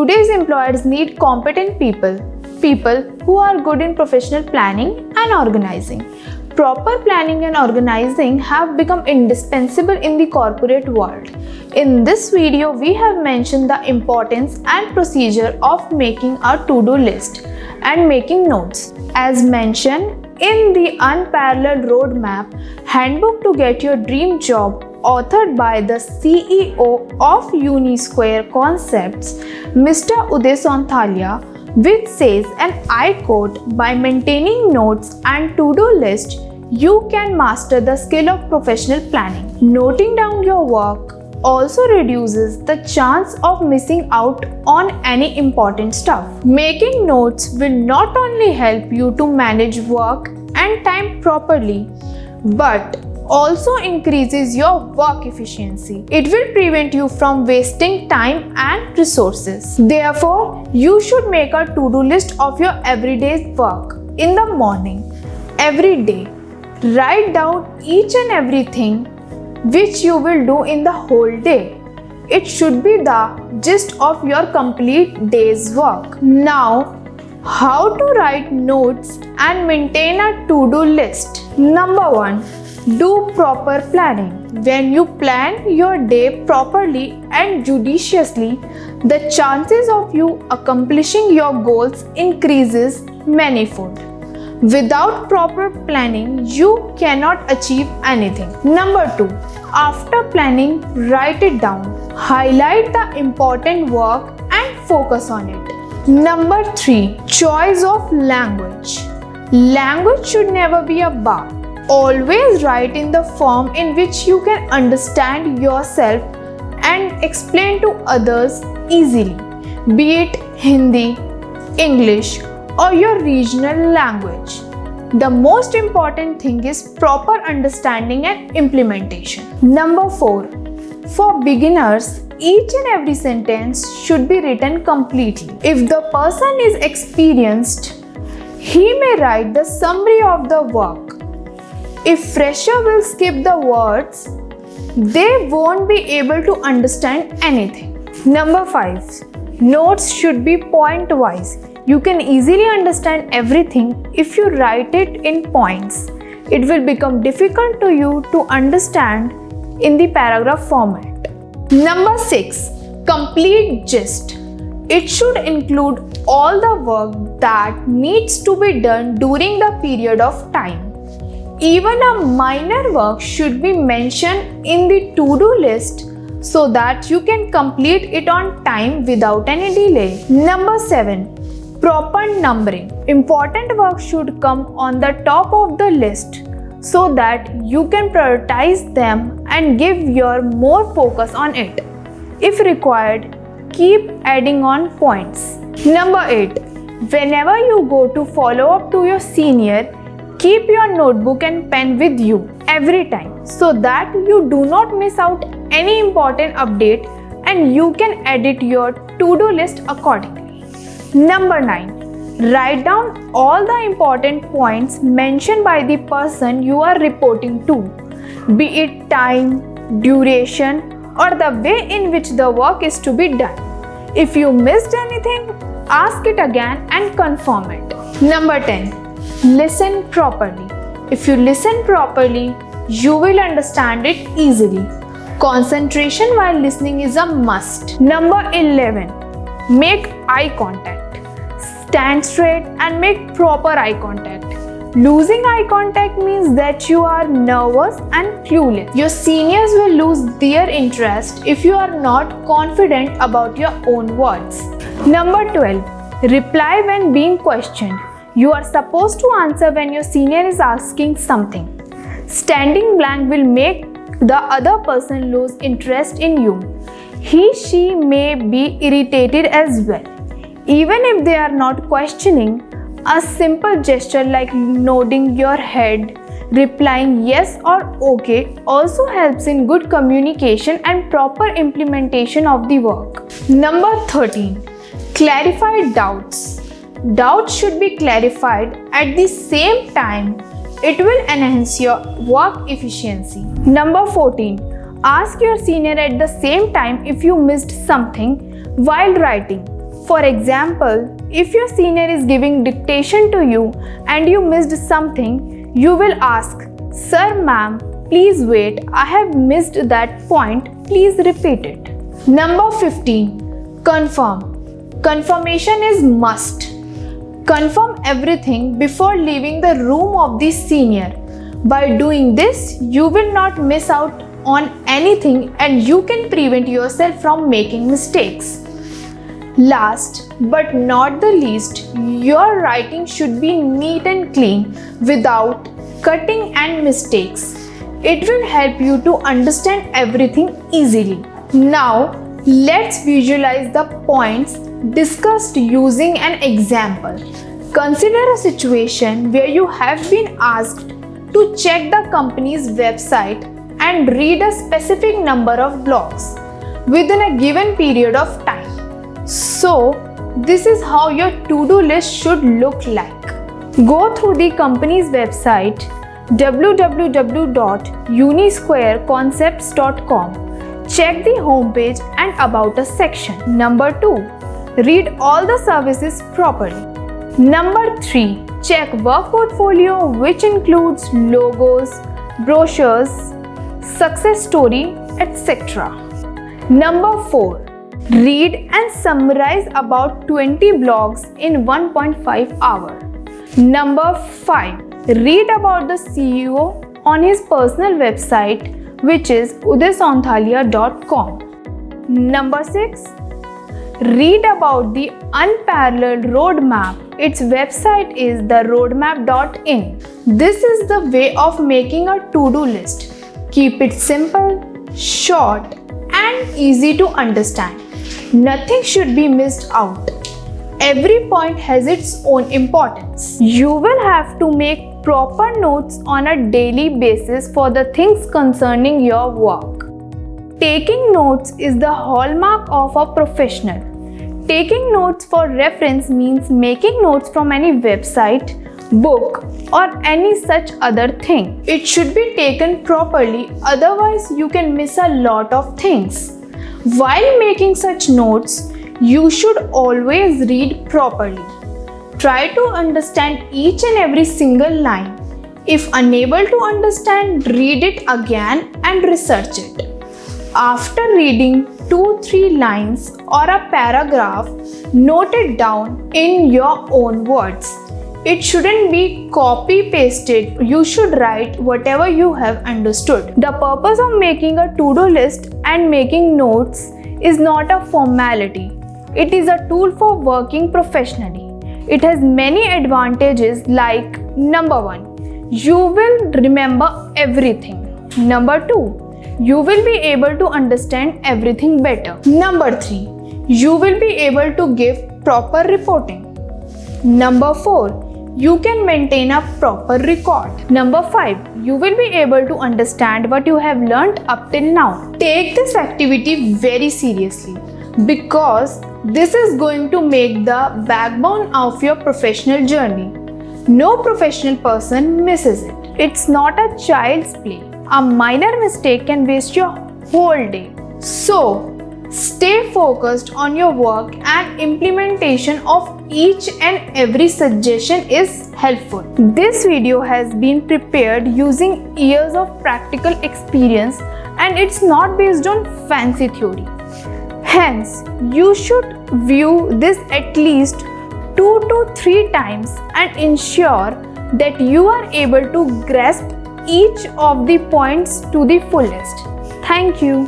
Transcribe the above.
Today's employers need competent people who are good in professional planning and organizing. Proper planning and organizing have become indispensable in the corporate world. In this video, we have mentioned the importance and procedure of making a to-do list and making notes. As mentioned in the Unparalleled Roadmap Handbook to Get Your Dream Job, authored by the CEO of Unisquare Concepts, Mr. Uday Sonthalia, which says, and I quote, "By maintaining notes and to-do list, you can master the skill of professional planning. Noting down your work also reduces the chance of missing out on any important stuff. Making notes will not only help you to manage work and time properly, but also increases your work efficiency. It will prevent you from wasting time and resources. Therefore, you should make a to-do list of your everyday work in the morning, every day. Write down each and everything which you will do in the whole day. It should be the gist of your complete day's work. Now, how to write notes and maintain a to-do list? Number 1. Do proper planning. When you plan your day properly and judiciously, the chances of you accomplishing your goals increases manifold. Without proper planning, you cannot achieve anything. Number 2. After planning, write it down. Highlight the important work and focus on it. Number 3. Choice of language. Language should never be a bar. Always write in the form in which you can understand yourself and explain to others easily, be it Hindi, English, or your regional language. The most important thing is proper understanding and implementation. Number 4. For beginners, each and every sentence should be written completely. If the person is experienced, he may write the summary of the work. If fresher will skip the words, they won't be able to understand anything. Number 5. Notes should be point-wise. You can easily understand everything if you write it in points. It will become difficult to you to understand in the paragraph format. Number 6. Complete gist. It should include all the work that needs to be done during the period of time. Even a minor work should be mentioned in the to-do list so that you can complete it on time without any delay. Number 7. Proper numbering. Important work should come on the top of the list so that you can prioritize them and give your more focus on it. If required, keep adding on points. Number 8. Whenever you go to follow up to your senior, keep your notebook and pen with you every time so that you do not miss out any important update and you can edit your to-do list accordingly. Number 9. Write down all the important points mentioned by the person you are reporting to, be it time, duration, or the way in which the work is to be done. If you missed anything, ask it again and confirm it. Number 10. Listen properly. If you listen properly, you will understand it easily. Concentration while listening is a must. Number 11. Make eye contact. Stand straight and make proper eye contact. Losing eye contact means that you are nervous and clueless. Your seniors will lose their interest if you are not confident about your own words. Number 12. Reply when being questioned. You are supposed to answer when your senior is asking something. Standing blank will make the other person lose interest in you. He/she may be irritated as well. Even if they are not questioning, a simple gesture like nodding your head, replying yes or okay also helps in good communication and proper implementation of the work. Number 13. Clarify doubts. Doubts should be clarified at the same time. It will enhance your work efficiency. Number 14. Ask your senior at the same time if you missed something while writing. For example, if your senior is giving dictation to you and you missed something, you will ask, "Sir, ma'am, please wait, I have missed that point, please repeat it." Number 15. Confirm. Confirmation is must. Confirm everything before leaving the room of the senior. By doing this, you will not miss out on anything and you can prevent yourself from making mistakes. Last but not the least, your writing should be neat and clean without cutting and mistakes. It will help you to understand everything easily. Now, let's visualize the points discussed using an example. Consider a situation where you have been asked to check the company's website and read a specific number of blogs within a given period of time. So, this is how your to-do list should look like. Go through the company's website www.unisquareconcepts.com. Check the homepage and About Us section. Number 2. Read all the services properly. Number 3. Check work portfolio, which includes logos, brochures, success story, etc. Number 4. Read and summarize about 20 blogs in 1.5 hours. Number 5. Read about the CEO on his personal website, which is udaysonthalia.com. Number 6. Read about the Unparalleled Roadmap. Its website is theroadmap.in. This is the way of making a to-do list. Keep it simple, short, and easy to understand. Nothing should be missed out. Every point has its own importance. You will have to make proper notes on a daily basis for the things concerning your work. Taking notes is the hallmark of a professional. Taking notes for reference means making notes from any website, book, or any such other thing. It should be taken properly, otherwise you can miss a lot of things. While making such notes, you should always read properly. Try to understand each and every single line. If unable to understand, read it again and research it. After reading 2-3 lines or a paragraph, note it down in your own words. It shouldn't be copy-pasted. You should write whatever you have understood. The purpose of making a to-do list and making notes is not a formality. It is a tool for working professionally. It has many advantages like number 1, you will remember everything. Number 2, you will be able to understand everything better. Number 3, you will be able to give proper reporting. Number 4, you can maintain a proper record. Number 5, you will be able to understand what you have learned up till now. Take this activity very seriously because this is going to make the backbone of your professional journey. No professional person misses it. It's not a child's play. A minor mistake can waste your whole day. So, stay focused on your work and implementation of each and every suggestion is helpful. This video has been prepared using years of practical experience and it's not based on fancy theory. Hence, you should view this at least 2 to 3 times and ensure that you are able to grasp each of the points to the fullest. Thank you.